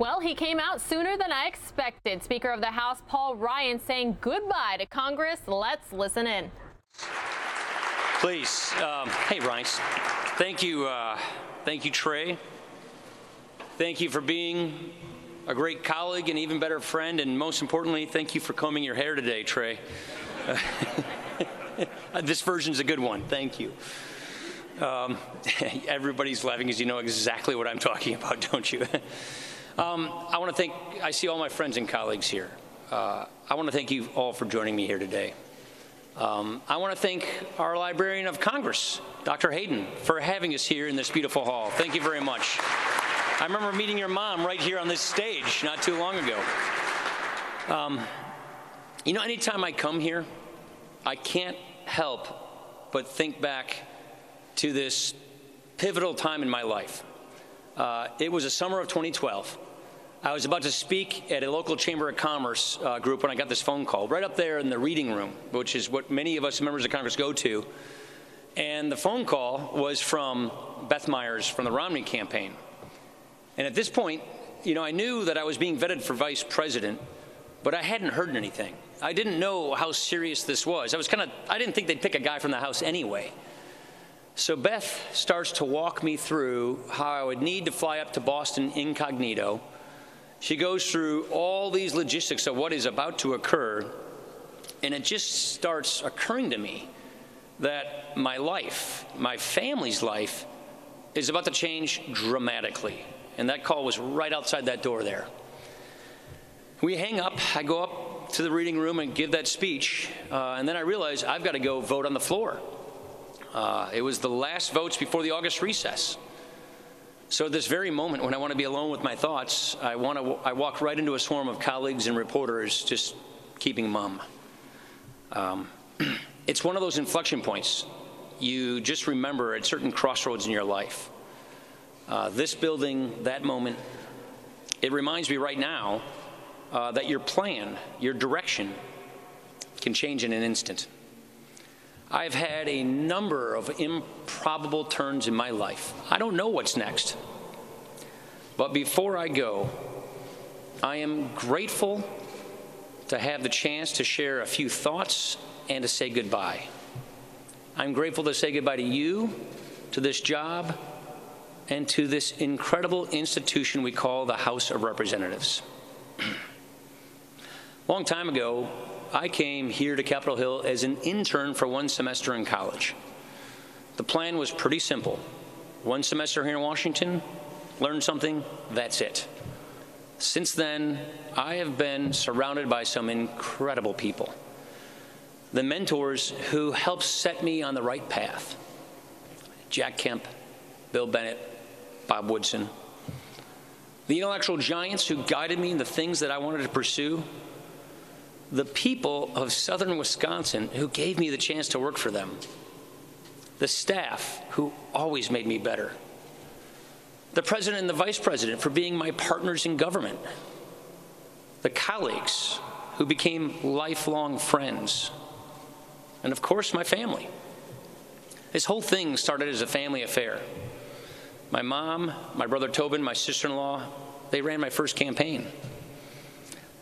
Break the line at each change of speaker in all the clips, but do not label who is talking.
Well, he came out sooner than I expected. Speaker of the House Paul Ryan saying goodbye to Congress. Let's listen in.
Please. Hey, Ryan. Thank you. Thank you, Trey. Thank you for being a great colleague and even better friend. And most importantly, thank you for combing your hair today, Trey. This version's a good one. Thank you. Everybody's laughing because you know exactly what I'm talking about, don't you? I want to thank, I see all my friends and colleagues here. I want to thank you all for joining me here today. I want to thank our Librarian of Congress, Dr. Hayden, for having us here in this beautiful hall. Thank you very much. I remember meeting your mom right here on this stage not too long ago. You know, anytime I come here, I can't help but think back to this pivotal time in my life. It was the summer of 2012. I was about to speak at a local Chamber of Commerce group when I got this phone call, right up there in the reading room, which is what many of us members of Congress go to. And the phone call was from Beth Myers from the Romney campaign. And at this point, you know, I knew that I was being vetted for vice president, but I hadn't heard anything. I didn't know how serious this was. I didn't think they'd pick a guy from the House anyway. So Beth starts to walk me through how I would need to fly up to Boston incognito. She goes through all these logistics of what is about to occur, and it just starts occurring to me that my life, my family's life, is about to change dramatically. And that call was right outside that door there. We hang up, I go up to the reading room and give that speech, and then I realize I've got to go vote on the floor. It was the last votes before the August recess. So at this very moment when I want to be alone with my thoughts, I walk right into a swarm of colleagues and reporters just keeping mum. It's one of those inflection points you just remember at certain crossroads in your life. This building, that moment, it reminds me right now that your plan, your direction can change in an instant. I've had a number of improbable turns in my life. I don't know what's next. But before I go, I am grateful to have the chance to share a few thoughts and to say goodbye. I'm grateful to say goodbye to you, to this job, and to this incredible institution we call the House of Representatives. A long time ago, I came here to Capitol Hill as an intern for one semester in college. The plan was pretty simple. One semester here in Washington, learn something, that's it. Since then, I have been surrounded by some incredible people. The mentors who helped set me on the right path. Jack Kemp, Bill Bennett, Bob Woodson. The intellectual giants who guided me in the things that I wanted to pursue. The people of southern Wisconsin who gave me the chance to work for them. The staff who always made me better. The president and the vice president for being my partners in government. The colleagues who became lifelong friends. And of course, my family. This whole thing started as a family affair. My mom, my brother Tobin, my sister-in-law, they ran my first campaign.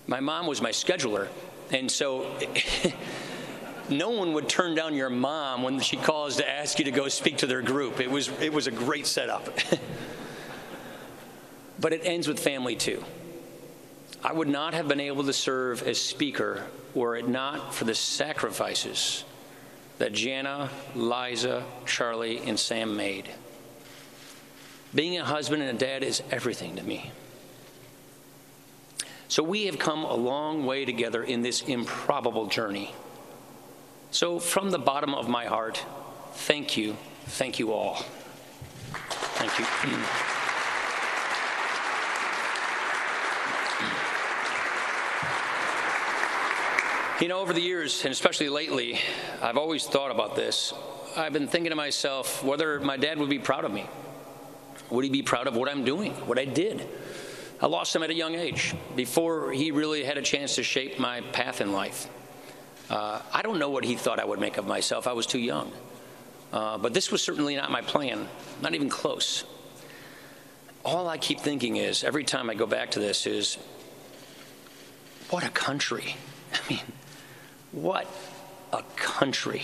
My mom was my scheduler. And so no one would turn down your mom when she calls to ask you to go speak to their group. It was a great setup. But it ends with family too. I would not have been able to serve as speaker were it not for the sacrifices that Jana, Liza, Charlie, and Sam made. Being a husband and a dad is everything to me. So we have come a long way together in this improbable journey. So from the bottom of my heart, thank you all. Thank you. You know, over the years, and especially lately, I've always thought about this. I've been thinking to myself whether my dad would be proud of me. Would he be proud of what I'm doing, what I did? I lost him at a young age, before he really had a chance to shape my path in life. I don't know what he thought I would make of myself. I was too young. But this was certainly not my plan, not even close. all I keep thinking is, every time I go back to this, is what a country. I mean, what a country.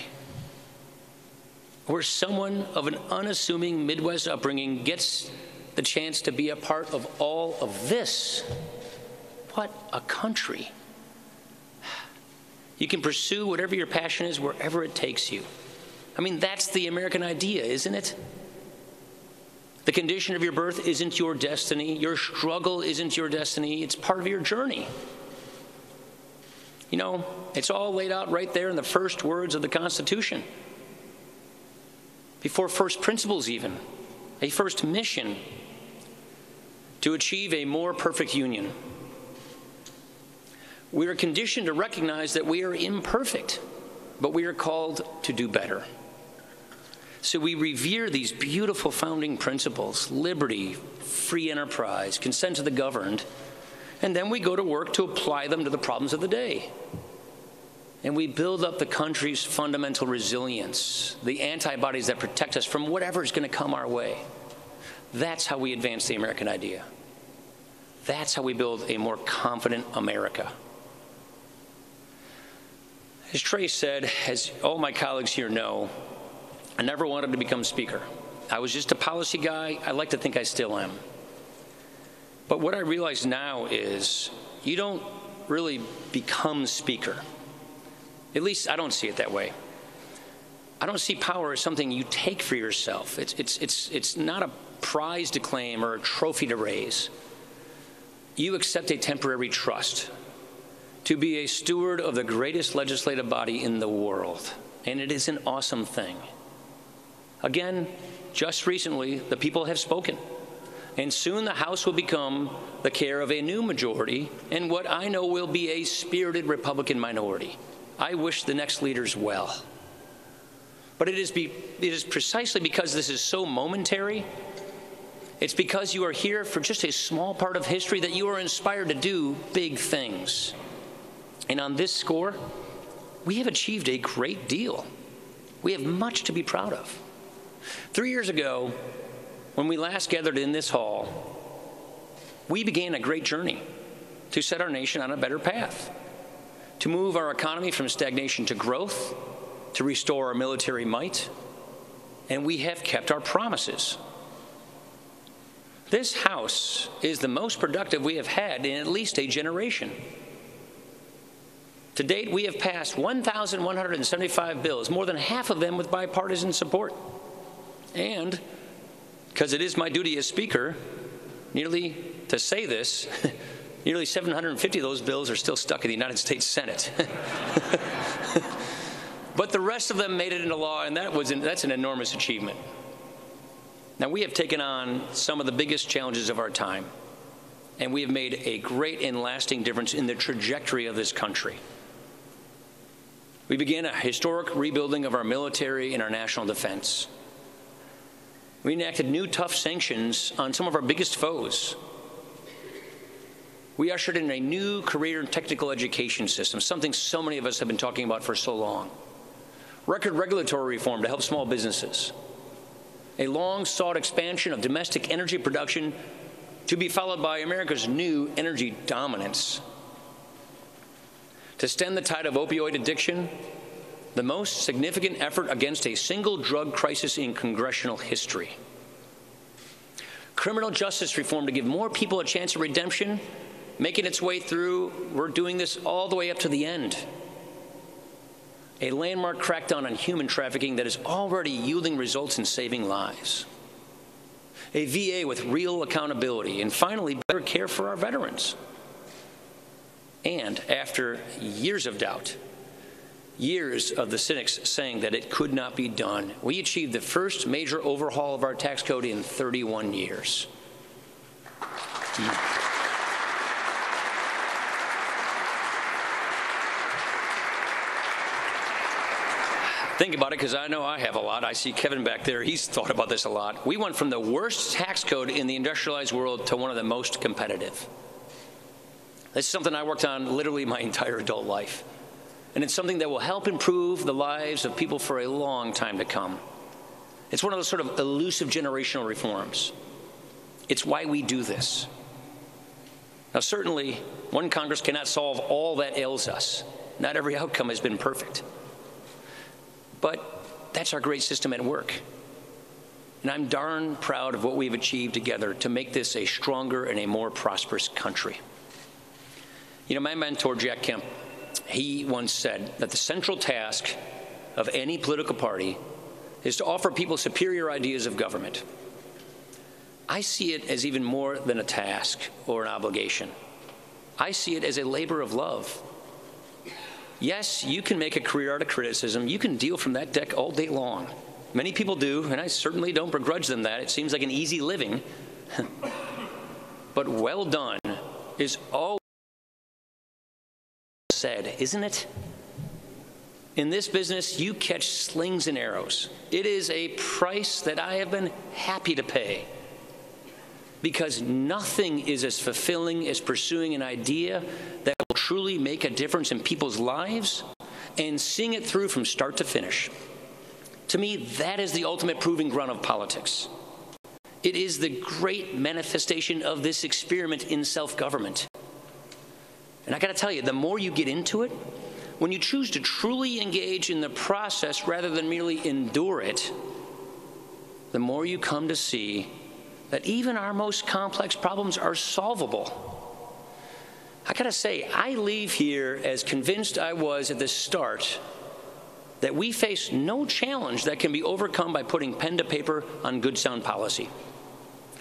Where someone of an unassuming Midwest upbringing gets the chance to be a part of all of this. What a country. You can pursue whatever your passion is wherever it takes you. I mean, that's the American idea, isn't it? The condition of your birth isn't your destiny. Your struggle isn't your destiny. It's part of your journey. You know, it's all laid out right there in the first words of the Constitution. Before first principles even, a first mission to achieve a more perfect union. We are conditioned to recognize that we are imperfect, but we are called to do better. So we revere these beautiful founding principles: liberty, free enterprise, consent to the governed, and then we go to work to apply them to the problems of the day. And we build up the country's fundamental resilience, the antibodies that protect us from whatever is going to come our way. That's how we advance the American idea. That's how we build a more confident America. As Trey said, as all my colleagues here know, I never wanted to become Speaker. I was just a policy guy. I like to think I still am. But what I realize now is you don't really become Speaker. At least I don't see it that way. I don't see power as something you take for yourself. It's not a prize to claim or a trophy to raise. You accept a temporary trust to be a steward of the greatest legislative body in the world, and it is an awesome thing. Again, just recently, the people have spoken, and soon the House will become the care of a new majority and what I know will be a spirited Republican minority. I wish the next leaders well. But it is precisely because this is so momentary, it's because you are here for just a small part of history that you are inspired to do big things. And on this score, we have achieved a great deal. We have much to be proud of. 3 years ago, when we last gathered in this hall, we began a great journey to set our nation on a better path, to move our economy from stagnation to growth, to restore our military might, and we have kept our promises. This House is the most productive we have had in at least a generation. To date, we have passed 1,175 bills, more than half of them with bipartisan support. And, because it is my duty as Speaker, nearly 750 of those bills are still stuck in the United States Senate. But the rest of them made it into law, and that's an enormous achievement. Now, we have taken on some of the biggest challenges of our time, and we have made a great and lasting difference in the trajectory of this country. We began a historic rebuilding of our military and our national defense. We enacted new tough sanctions on some of our biggest foes. We ushered in a new career and technical education system, something so many of us have been talking about for so long. Record regulatory reform to help small businesses. A long-sought expansion of domestic energy production to be followed by America's new energy dominance. To stem the tide of opioid addiction, the most significant effort against a single drug crisis in congressional history. Criminal justice reform to give more people a chance of redemption, making its way through. We're doing this all the way up to the end. A landmark crackdown on human trafficking that is already yielding results in saving lives. A VA with real accountability, and finally, better care for our veterans. And after years of doubt, years of the cynics saying that it could not be done, we achieved the first major overhaul of our tax code in 31 years. Think about it, because I know I have a lot. I see Kevin back there. He's thought about this a lot. We went from the worst tax code in the industrialized world to one of the most competitive. This is something I worked on literally my entire adult life. And it's something that will help improve the lives of people for a long time to come. It's one of those sort of elusive generational reforms. It's why we do this. Now, certainly, one Congress cannot solve all that ails us. Not every outcome has been perfect. But that's our great system at work. And I'm darn proud of what we've achieved together to make this a stronger and a more prosperous country. You know, my mentor, Jack Kemp, he once said that the central task of any political party is to offer people superior ideas of government. I see it as even more than a task or an obligation. I see it as a labor of love. Yes, you can make a career out of criticism. You can deal from that deck all day long. Many people do, and I certainly don't begrudge them that. It seems like an easy living. But well done is always said, isn't it? In this business, you catch slings and arrows. It is a price that I have been happy to pay, because nothing is as fulfilling as pursuing an idea that will truly make a difference in people's lives and seeing it through from start to finish. To me, that is the ultimate proving ground of politics. It is the great manifestation of this experiment in self-government. And I got to tell you, the more you get into it, when you choose to truly engage in the process rather than merely endure it, the more you come to see that even our most complex problems are solvable. I gotta say, I leave here as convinced I was at the start that we face no challenge that can be overcome by putting pen to paper on good, sound policy,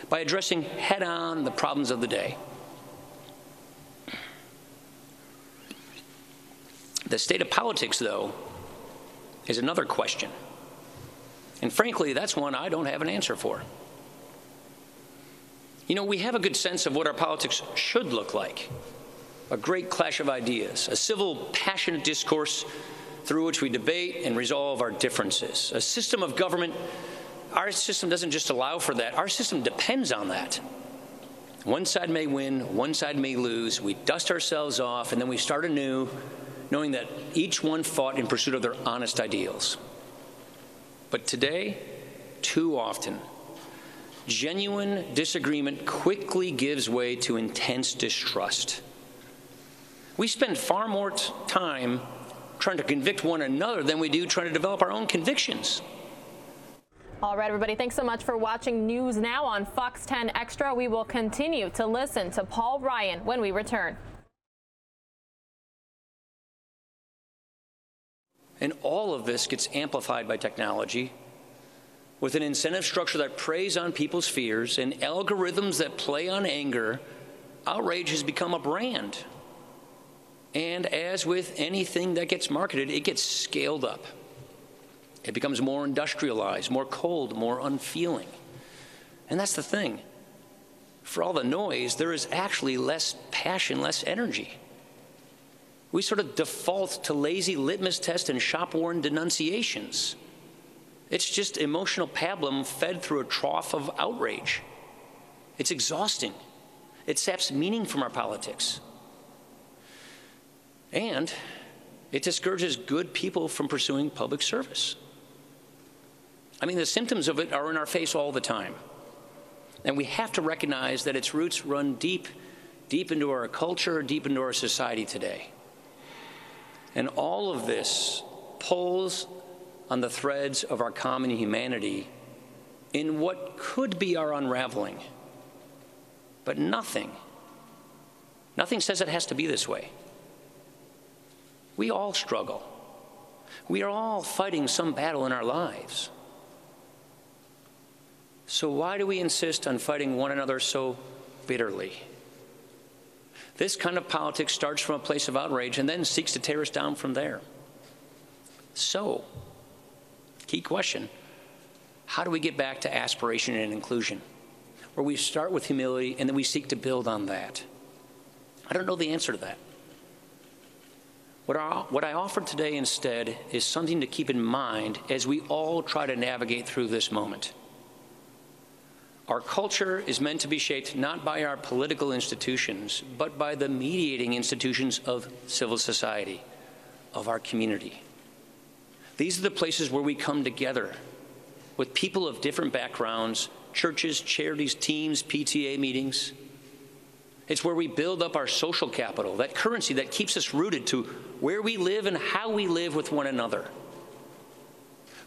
by addressing head-on the problems of the day. The state of politics, though, is another question. And frankly, that's one I don't have an answer for. You know, we have a good sense of what our politics should look like. A great clash of ideas, a civil, passionate discourse through which we debate and resolve our differences. A system of government, our system doesn't just allow for that, our system depends on that. One side may win, one side may lose, we dust ourselves off, and then we start anew, knowing that each one fought in pursuit of their honest ideals. But today, too often, genuine disagreement quickly gives way to intense distrust. We spend far more time trying to convict one another than we do trying to develop our own convictions.
All right, everybody, thanks so much for watching News Now on Fox 10 Extra. We will continue to listen to Paul Ryan when we return.
And all of this gets amplified by technology, with an incentive structure that preys on people's fears and algorithms that play on anger. Outrage has become a brand. And as with anything that gets marketed, it gets scaled up. It becomes more industrialized, more cold, more unfeeling. And that's the thing. For all the noise, there is actually less passion, less energy. We sort of default to lazy litmus tests and shop-worn denunciations. It's just emotional pablum fed through a trough of outrage. It's exhausting. It saps meaning from our politics. And it discourages good people from pursuing public service. I mean, the symptoms of it are in our face all the time. And we have to recognize that its roots run deep, deep into our culture, deep into our society today. And all of this pulls on the threads of our common humanity in what could be our unraveling. But nothing says it has to be this way. We all struggle. We are all fighting some battle in our lives. So why do we insist on fighting one another so bitterly? This kind of politics starts from a place of outrage and then seeks to tear us down from there. So, key question, how do we get back to aspiration and inclusion, where we start with humility and then we seek to build on that? I don't know the answer to that. What I offer today instead is something to keep in mind as we all try to navigate through this moment. Our culture is meant to be shaped not by our political institutions, but by the mediating institutions of civil society, of our community. These are the places where we come together with people of different backgrounds, churches, charities, teams, PTA meetings. It's where we build up our social capital, that currency that keeps us rooted to where we live and how we live with one another.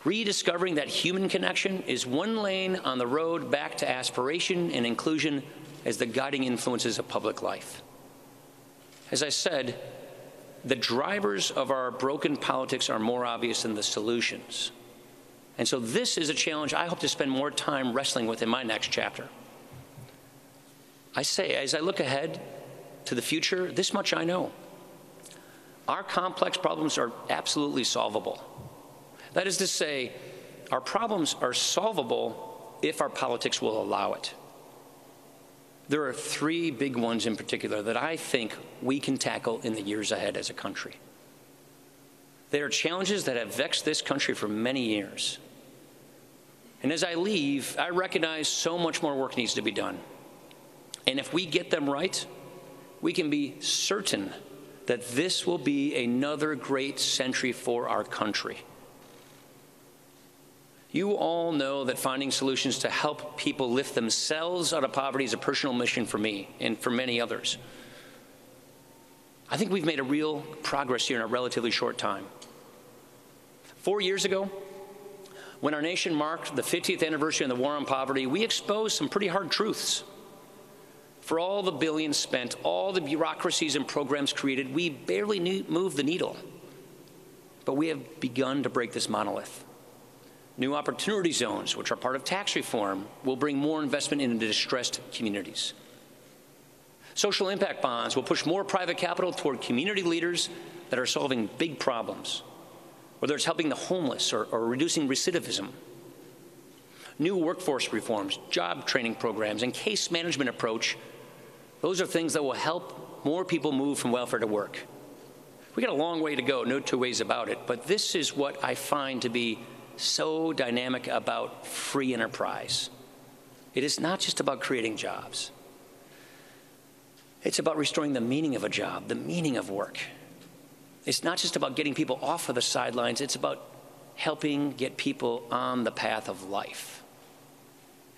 Rediscovering that human connection is one lane on the road back to aspiration and inclusion as the guiding influences of public life. As I said, the drivers of our broken politics are more obvious than the solutions. And so this is a challenge I hope to spend more time wrestling with in my next chapter. I say, as I look ahead to the future, this much I know. Our complex problems are absolutely solvable. That is to say, our problems are solvable if our politics will allow it. There are three big ones in particular that I think we can tackle in the years ahead as a country. They are challenges that have vexed this country for many years. And as I leave, I recognize so much more work needs to be done. And if we get them right, we can be certain that this will be another great century for our country. You all know that finding solutions to help people lift themselves out of poverty is a personal mission for me and for many others. I think we've made a real progress here in a relatively short time. 4 years ago, when our nation marked the 50th anniversary of the war on poverty, we exposed some pretty hard truths. For all the billions spent, all the bureaucracies and programs created, we barely moved the needle. But we have begun to break this monolith. New opportunity zones, which are part of tax reform, will bring more investment into distressed communities. Social impact bonds will push more private capital toward community leaders that are solving big problems, whether it's helping the homeless or reducing recidivism. New workforce reforms, job training programs, and case management approach, those are things that will help more people move from welfare to work. We got a long way to go, no two ways about it, but this is what I find to be so dynamic about free enterprise. It is not just about creating jobs. It's about restoring the meaning of a job, the meaning of work. It's not just about getting people off of the sidelines. It's about helping get people on the path of life.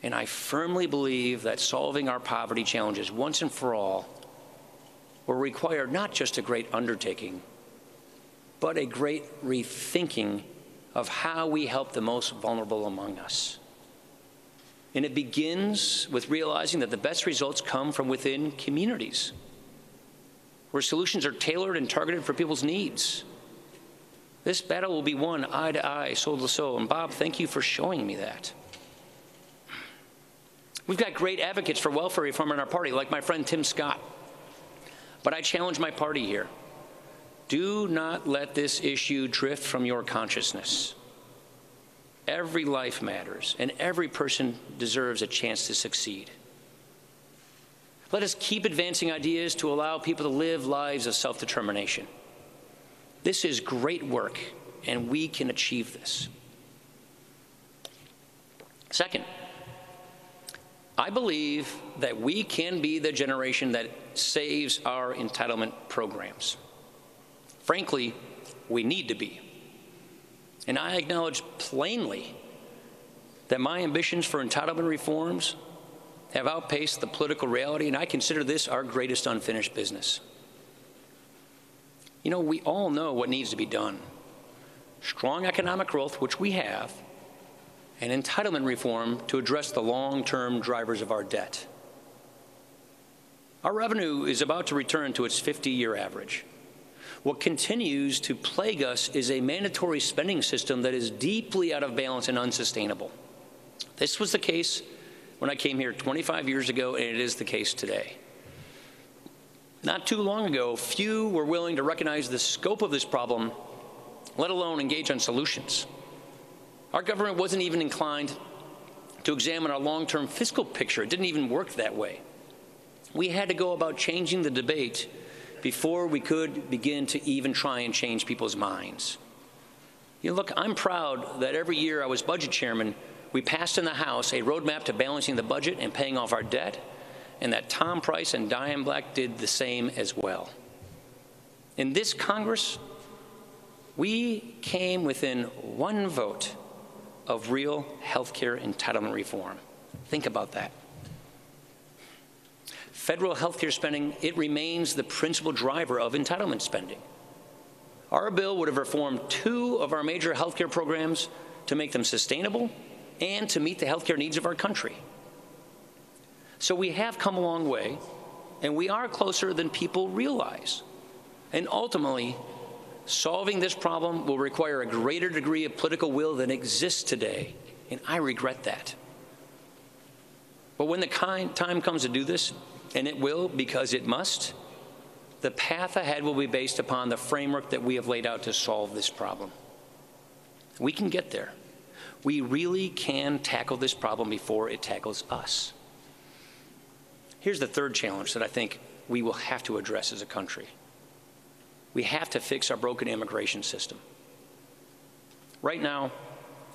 And I firmly believe that solving our poverty challenges once and for all will require not just a great undertaking, but a great rethinking of how we help the most vulnerable among us. And it begins with realizing that the best results come from within communities, where solutions are tailored and targeted for people's needs. This battle will be won eye to eye, soul to soul. And Bob, thank you for showing me that. We've got great advocates for welfare reform in our party, like my friend Tim Scott. But I challenge my party here. Do not let this issue drift from your consciousness. Every life matters, and every person deserves a chance to succeed. Let us keep advancing ideas to allow people to live lives of self-determination. This is great work, and we can achieve this. Second, I believe that we can be the generation that saves our entitlement programs. Frankly, we need to be. And I acknowledge plainly that my ambitions for entitlement reforms have outpaced the political reality, and I consider this our greatest unfinished business. You know, we all know what needs to be done. Strong economic growth, which we have, and entitlement reform to address the long-term drivers of our debt. Our revenue is about to return to its 50-year average. What continues to plague us is a mandatory spending system that is deeply out of balance and unsustainable. This was the case when I came here 25 years ago, and it is the case today. Not too long ago, few were willing to recognize the scope of this problem, let alone engage on solutions. Our government wasn't even inclined to examine our long-term fiscal picture. It didn't even work that way. We had to go about changing the debate before we could begin to even try and change people's minds. You know, look, I'm proud that every year I was budget chairman, we passed in the House a roadmap to balancing the budget and paying off our debt, and that Tom Price and Diane Black did the same as well. In this Congress, we came within one vote of real health care entitlement reform. Think about that. Federal healthcare spending, it remains the principal driver of entitlement spending. Our bill would have reformed 2 of our major healthcare programs to make them sustainable and to meet the healthcare needs of our country. So we have come a long way, and we are closer than people realize. And ultimately, solving this problem will require a greater degree of political will than exists today, and I regret that. But when the time comes to do this, and it will because it must, the path ahead will be based upon the framework that we have laid out to solve this problem. We can get there. We really can tackle this problem before it tackles us. Here's the third challenge that I think we will have to address as a country. We have to fix our broken immigration system. Right now,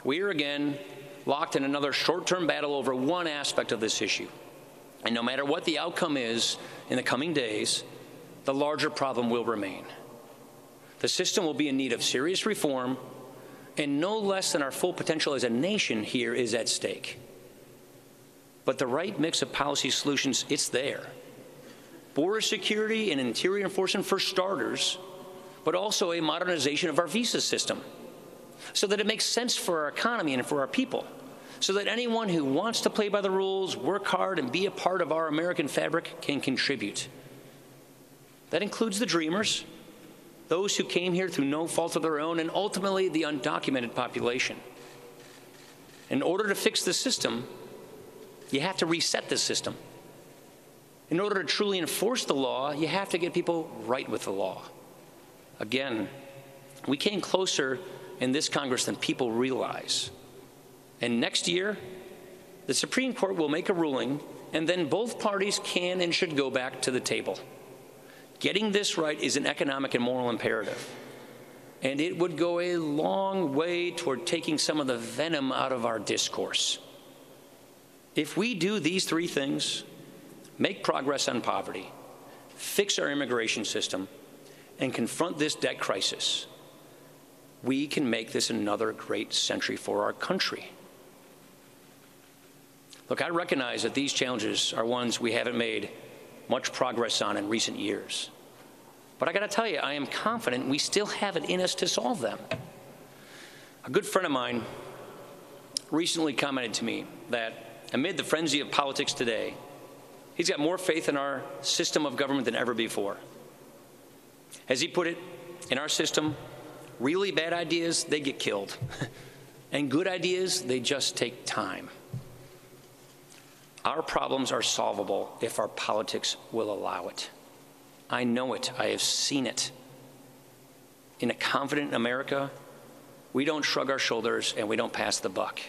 we are again locked in another short-term battle over one aspect of this issue. And no matter what the outcome is in the coming days, the larger problem will remain. The system will be in need of serious reform, and no less than our full potential as a nation here is at stake. But the right mix of policy solutions, it's there. Border security and interior enforcement for starters, but also a modernization of our visa system so that it makes sense for our economy and for our people, so that anyone who wants to play by the rules, work hard, and be a part of our American fabric can contribute. That includes the dreamers, those who came here through no fault of their own, and ultimately the undocumented population. In order to fix the system, you have to reset the system. In order to truly enforce the law, you have to get people right with the law. Again, we came closer in this Congress than people realize. And next year, the Supreme Court will make a ruling, and then both parties can and should go back to the table. Getting this right is an economic and moral imperative, and it would go a long way toward taking some of the venom out of our discourse. If we do these 3 things, make progress on poverty, fix our immigration system, and confront this debt crisis, we can make this another great century for our country. Look, I recognize that these challenges are ones we haven't made much progress on in recent years. But I got to tell you, I am confident we still have it in us to solve them. A good friend of mine recently commented to me that amid the frenzy of politics today, he's got more faith in our system of government than ever before. As he put it, in our system, really bad ideas, they get killed. And good ideas, they just take time. Our problems are solvable if our politics will allow it. I know it. I have seen it. In a confident America, we don't shrug our shoulders and we don't pass the buck.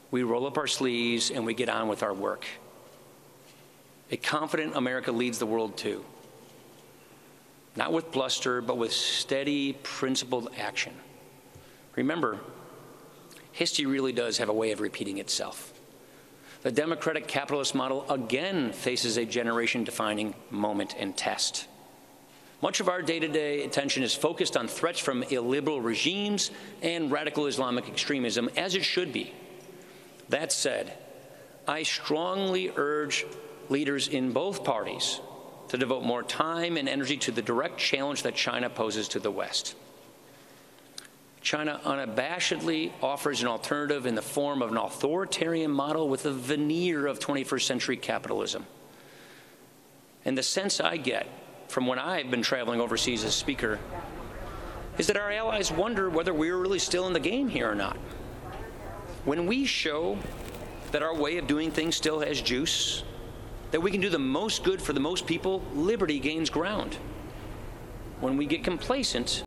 We roll up our sleeves and we get on with our work. A confident America leads the world too. Not with bluster, but with steady, principled action. Remember, history really does have a way of repeating itself. The democratic capitalist model again faces a generation-defining moment and test. Much of our day-to-day attention is focused on threats from illiberal regimes and radical Islamic extremism, as it should be. That said, I strongly urge leaders in both parties to devote more time and energy to the direct challenge that China poses to the West. China unabashedly offers an alternative in the form of an authoritarian model with a veneer of 21st century capitalism. And the sense I get from when I've been traveling overseas as speaker is that our allies wonder whether we're really still in the game here or not. When we show that our way of doing things still has juice, that we can do the most good for the most people, liberty gains ground. When we get complacent,